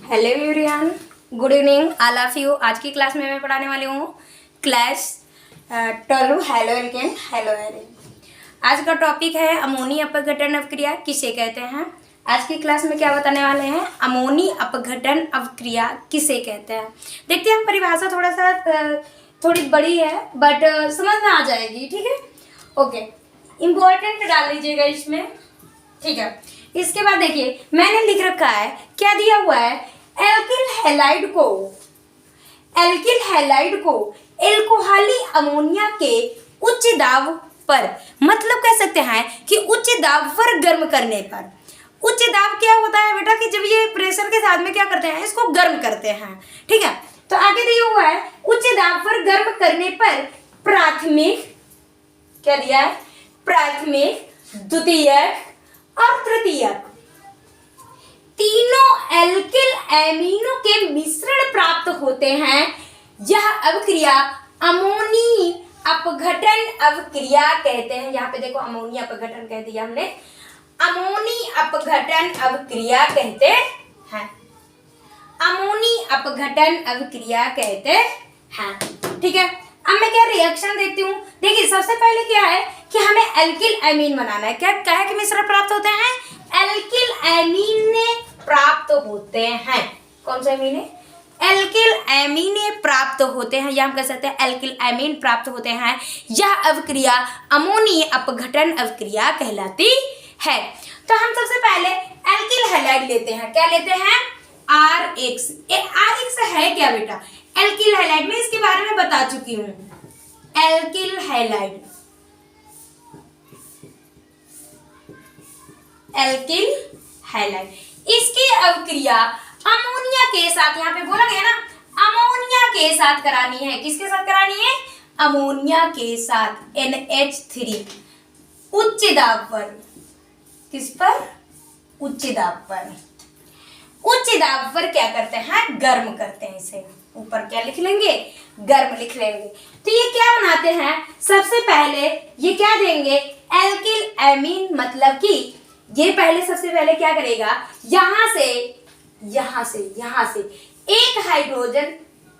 Hello everyone, good evening all of you. आज की class में मैं पढ़ाने वाली हूँ class 12 halo alkane hello Erin. आज का टॉपिक है अमोनी अपघटन अवक्रिया किसे कहते हैं। आज की क्लास में क्या बताने वाले हैं, अमोनी अपघटन अवक्रिया किसे कहते हैं। देखते हैं, हम परिभाषा थोड़ी बड़ी है बट समझ में आ जाएगी, ठीक है। ओके, इम्पोर्टेंट डाल लीजिएगा इसमें, ठीक है। इसके बाद देखिए मैंने लिख रखा है, क्या दिया हुआ है, एल्किल हैलाइड को एल्कोहली अमोनिया के उच्च दाब पर, मतलब कह सकते हैं कि उच्च दाब पर गर्म करने पर। उच्च दाब क्या होता है बेटा, कि जब ये प्रेशर के साथ में क्या करते हैं, इसको गर्म करते हैं, ठीक है। तो आगे दिया हुआ है, उच्च दाब पर गर्म करने पर प्राथमिक, क्या दिया है, प्राथमिक, द्वितीयक और तृतीयक तीनों एल्किल एमिनो के मिश्रण प्राप्त होते हैं। यह अवक्रिया अमोनी अपघटन अवक्रिया कहते हैं। यहाँ पे देखो अमोनी अपघटन कह दिया हमने, अमोनी अपघटन अवक्रिया कहते हैं, अमोनी अपघटन अवक्रिया कहते हैं, ठीक है। अब मैं क्या रिएक्शन देखती हूँ। देखिए सबसे पहले क्या है कि हमें एल्किल एमीन बनाना है। क्या है कि मिश्रण प्राप्त होते हैं, एल्किल एमीने प्राप्त होते हैं। कौन सा एमीने, एल्किल एमीने प्राप्त होते हैं, या हम कह सकते हैं एल्किल एमीन प्राप्त होते हैं। यह अवक्रिया अमोनी अपघटन अवक्रिया कहलाती है। तो हम सबसे पहले एल्किल हैलाइड लेते हैं। क्या लेते हैं, RX। RX है क्या बेटा, एल्किल हैलाइड, में इसके बारे में बता चुकी हूँ। एल्किल हैलाइड, एल्किल हैलाइड, इसकी अवक्रिया अमोनिया के साथ, यहाँ पे बोला गया ना, अमोनिया के साथ करानी है। किसके साथ करानी है, अमोनिया के साथ, NH3 उच्च दाब पर। किस पर, उच्च दाब पर। उच्च दाब पर क्या करते हैं, गर्म करते हैं इसे। ऊपर क्या लिख लेंगे, गर्म लिख लेंगे। तो ये क्या बनाते हैं, सबसे पहले ये क्या देंगे, एल्किल एमीन, मतलब कि ये पहले सबसे पहले क्या करेगा, यहां से एक हाइड्रोजन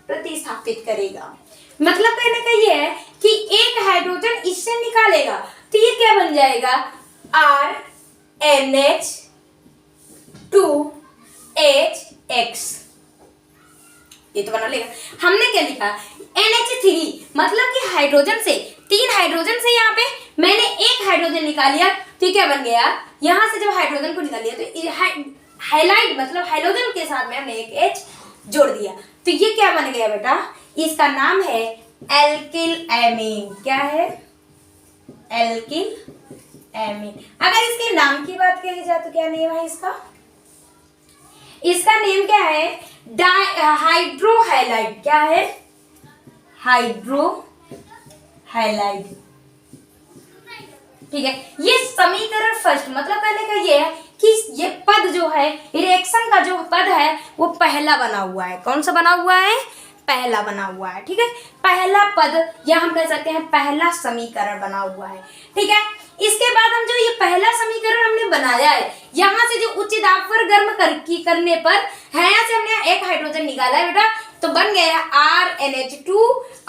प्रतिस्थापित करेगा। मतलब कहने का ये है कि एक हाइड्रोजन इससे निकालेगा, तो ये क्या बन जाएगा, RNH2HX। ये तो बना लेगा। हमने क्या लिखा, NH3, मतलब कि हाइड्रोजन से, 3 हाइड्रोजन से यहाँ पे मैंने एक हाइड्रोजन निकाल लिया, तो क्या बन गया, यहाँ से जब हाइड्रोजन को निकाल लिया तो हाइलाइड, मतलब हाइड्रोजन के साथ में हमने एक H जोड़ दिया, तो ये क्या बन गया बेटा, इसका नाम है एल्किल एमीन। क्या है, एल्किल एमीन। अगर इसके नाम की बात कही जाए तो क्या नेम है इसका, इसका नेम क्या है, हाइड्रोहाइलाइड। क्या है, हाइड्रोहाइलाइड, ठीक है। ये समीकरण फर्स्ट, मतलब कहने का ये है कि ये पद जो है, रिएक्शन का जो पद है वो पहला बना हुआ है। कौन सा बना हुआ है, पहला बना हुआ है, ठीक है। पहला पद, या हम कह सकते हैं पहला समीकरण बना हुआ है, ठीक है। इसके बाद हम जो ये पहला समीकरण हमने बनाया है, यहाँ से जो उच्च दाब पर गर्म करने पर है, यहाँ से हमने एक हाइड्रोजन निकाला है बेटा, तो बन गया RNH2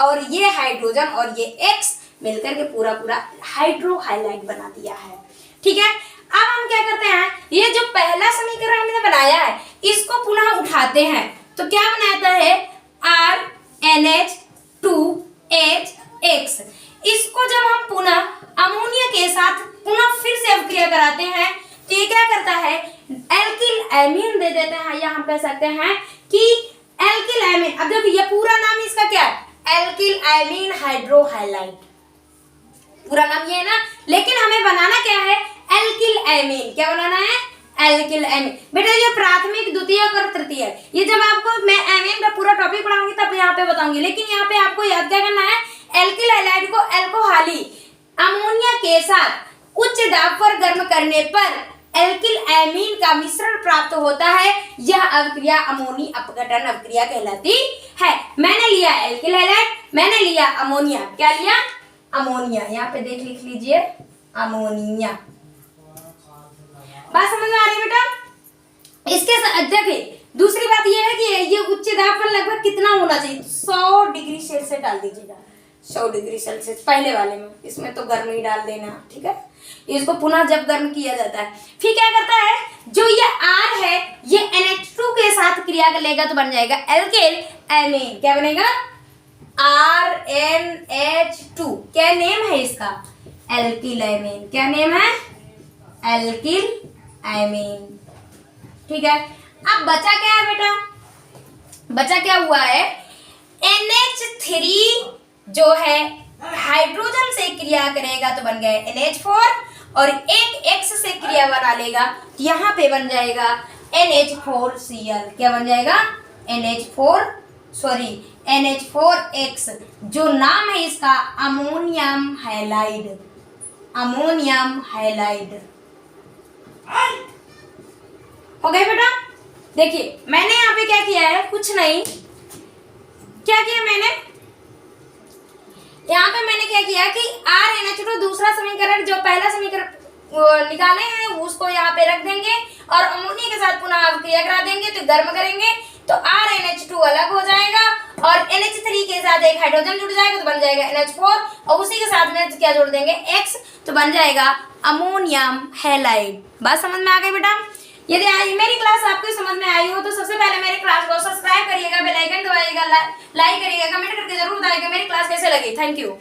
और ये हाइड्रोजन और ये X मिलकर के पूरा हाइड्रोहाइलाइड बना दिया है, ठीक है। अब हम क्या करते हैं, ये जो पहला समीकरण हमने बनाया है इसको पुनः उठाते हैं, तो क्या बनाता है, RNH2HX। इसको जब हम पुनः अमोनिया के साथ पुनः फिर से अवक्रिया कराते हैं, तो ये क्या करता है, एल्किल एमीन दे देते हैं, या हम कह सकते हैं कि एल्किल एमीन। अब देखिए ये पूरा नाम इसका क्या है, एल्किल एमीन हाइड्रोहाइलाइड, पूरा नाम ये है ना, लेकिन हमें बनाना क्या है, एल्किल एमीन। क्या बनाना है, एल्किल एमीन। बेटा ये प्राथमिक, द्वितीयक और तृतीयक, ये जब आपको मैं एमीन का पूरा टॉपिक पढ़ाऊंगी तब यहाँ पे बताऊंगी, लेकिन यहाँ पे आपको याद क्या करना है, एल्किल हैलाइड को एल्कोहली अमोनिया के साथ उच्च दाब पर गर्म करने पर एल्किल एमीन का मिश्रण प्राप्त होता है। यह अवक्रिया अमोनी अपघटन अवक्रिया कहलाती है। मैंने लिया एल्किल हैलाइड, मैंने लिया अमोनिया। क्या लिया, अमोनिया। यहाँ पे लिख लीजिए अमोनिया। बात समझ में आ रही है बेटा। इसके साथ देखिए दूसरी बात कितना होना चाहिए, 100 डिग्री सेल्सियस डाल दीजिएगा, 100 डिग्री सेल्सियस पहले वाले में, इसमें तो गर्म ही डाल देना, ठीक है। इसको पुनः जब गर्म किया जाता है, फिर क्या करता है, जो ये R है ये NH2 के साथ क्रिया कर लेगा तो बन जाएगा एल्किल एमीन। क्या बनेगा, RNH2, क्या नेम है इसका, एल्किल एमीन। क्या नेम है, एल्किल एमीन, ठीक है। अब बचा क्या है बेटा, बचा क्या हुआ है, NH3 जो है हाइड्रोजन से क्रिया करेगा तो बन गया NH4, और एक X से क्रिया बना लेगा तो यहाँ पे बन जाएगा NH4Cl। क्या बन जाएगा, NH4X, जो नाम है इसका अमोनियम हैलाइड, अमोनियम हैलाइड। हो गए बेटा। देखिए मैंने यहाँ पे क्या किया है, कुछ नहीं, क्या किया मैंने यहाँ पे, मैंने क्या किया कि RNH2 दूसरा समीकरण जो पहला समीकरण निकाले हैं उसको यहाँ पे रख देंगे और अमोनिया के साथ पुनः क्रिया करा देंगे तो गर्म करेंगे तो RNH2 अलग हो जाएगा और NH3 के साथ एक हाइड्रोजन जुड़ जाएगा तो बन जाएगा NH4, और उसी के साथ में क्या जोड़ देंगे X, तो बन जाएगा अमोनियम हैलाइड। बात समझ में आ गई बेटा। यदि आज मेरी क्लास आपको समझ में आई हो तो सबसे पहले मेरी क्लास को सब्सक्राइब करिएगा, बेल आइकन दबाइएगा, लाइक करिएगा, कमेंट करके जरूर बताइएगा मेरी क्लास कैसे लगी। Thank you.